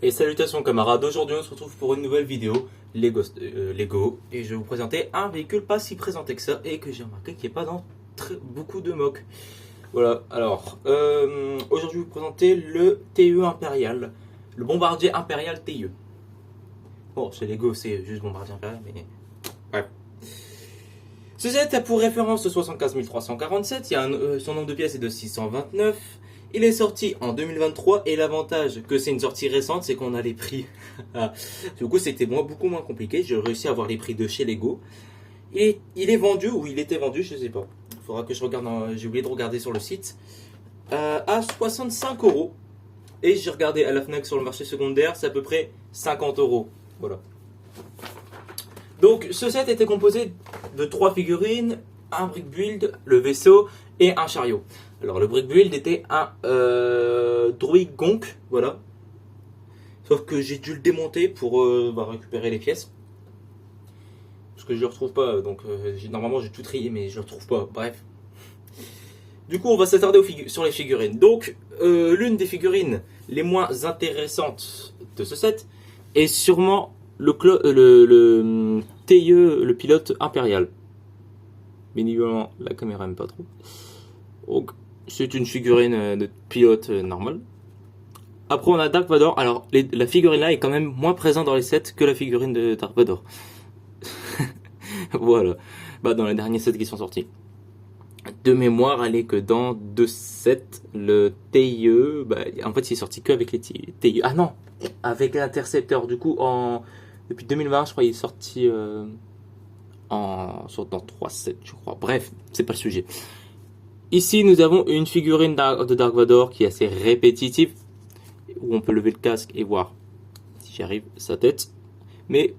Et salutations camarades, aujourd'hui on se retrouve pour une nouvelle vidéo Lego et je vais vous présenter un véhicule pas si présenté que ça et que j'ai remarqué qu'il n'y a pas dans beaucoup de mock. Voilà, alors aujourd'hui je vais vous présenter le TE Impérial, le bombardier impérial TE. Bon, chez Lego c'est juste bombardier impérial, mais bref. Ce set a pour référence le 75 347, son nombre de pièces est de 629. Il est sorti en 2023 et l'avantage que c'est une sortie récente, c'est qu'on a les prix. Du coup, c'était beaucoup moins compliqué. J'ai réussi à avoir les prix de chez Lego. Et il est vendu, ou il était vendu, je sais pas. Il faudra que je regarde, j'ai oublié de regarder sur le site, à 65 €. Et j'ai regardé à la Fnac sur le marché secondaire, c'est à peu près 50 €. Voilà. Donc, ce set était composé de 3 figurines, un brick build, le vaisseau et un chariot. Alors le brick build était un Droid Gonk, voilà. Sauf que j'ai dû le démonter pour récupérer les pièces. Parce que je le retrouve pas, donc normalement j'ai tout trié mais je le retrouve pas, bref. Du coup on va s'attarder sur les figurines. Donc l'une des figurines les moins intéressantes de ce set est sûrement le TIE, le pilote impérial. Bien évidemment la caméra aime pas trop. Donc c'est une figurine de pilote normal. Après on a Dark Vador. Alors la figurine là est quand même moins présente dans les sets que la figurine de Dark Vador. Voilà. Bah dans les derniers sets qui sont sortis. De mémoire, elle est que dans 2 sets, le TIE, en fait il est sorti que avec les TIE. Ah non, avec l'intercepteur. Du coup depuis 2020 je crois il est sorti dans 3 sets je crois. Bref, c'est pas le sujet. Ici, nous avons une figurine de Dark Vador qui est assez répétitive, où on peut lever le casque et voir, si j'y arrive, sa tête. Mais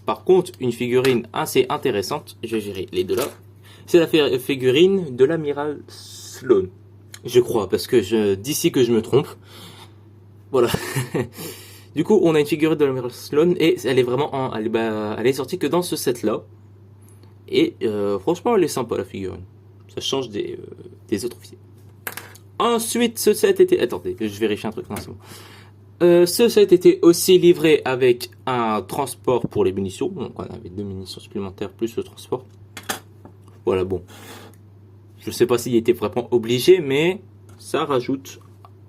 par contre, une figurine assez intéressante, je vais gérer les deux là, c'est la figurine de l'amiral Sloane. Je crois, parce que d'ici que je me trompe. Voilà. Du coup, on a une figurine de l'amiral Sloane et elle est vraiment, elle est sortie que dans ce set là. Et franchement, elle est sympa la figurine. Ça change des autres officiers. Ensuite, ce set était... Attendez, je vérifie un truc. Non, c'est bon. Ce set était aussi livré avec un transport pour les munitions. Donc on avait 2 munitions supplémentaires plus le transport. Voilà, bon. Je sais pas s'il était vraiment obligé, mais ça rajoute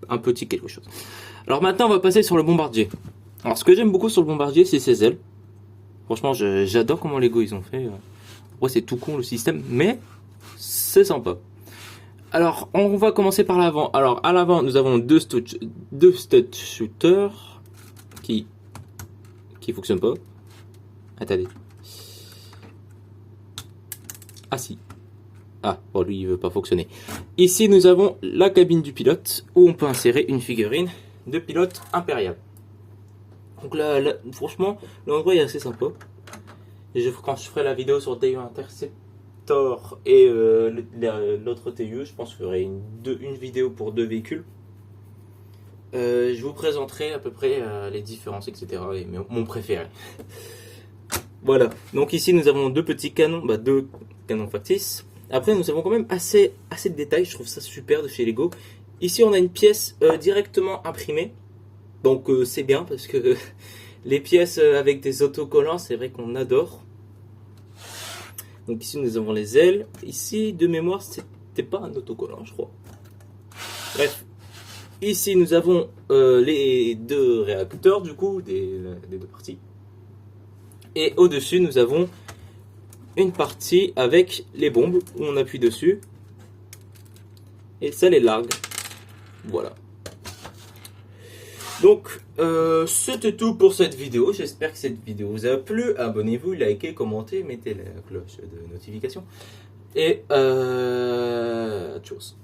un petit quelque chose. Alors maintenant, on va passer sur le bombardier. Alors ce que j'aime beaucoup sur le bombardier, c'est ses ailes. Franchement, j'adore comment Lego ils ont fait. Ouais, c'est tout con le système, mais... c'est sympa. Alors, on va commencer par l'avant. Alors, à l'avant, nous avons deux stud shooters qui fonctionnent pas. Attendez. Ah si. Ah, bon, lui, il veut pas fonctionner. Ici, nous avons la cabine du pilote où on peut insérer une figurine de pilote impérial. Donc là franchement, l'endroit est assez sympa. Et quand je ferai la vidéo sur TIE Interceptor et l'autre TIE, je pense que je ferai une vidéo pour 2 véhicules. Je vous présenterai à peu près les différences, etc. et mon préféré. Voilà, donc ici nous avons 2 petits canons, 2 canons factices. Après nous avons quand même assez de détails, je trouve ça super de chez Lego. Ici on a une pièce directement imprimée, donc c'est bien parce que les pièces avec des autocollants, c'est vrai qu'on adore. Donc ici nous avons les ailes. Ici de mémoire c'était pas un autocollant je crois. Bref. Ici nous avons les 2 réacteurs du coup des 2 parties. Et au dessus nous avons une partie avec les bombes où on appuie dessus. Et ça les largue. Voilà. Donc c'était tout pour cette vidéo. J'espère que cette vidéo vous a plu. Abonnez-vous, likez, commentez, mettez la cloche de notification. Et tchuss.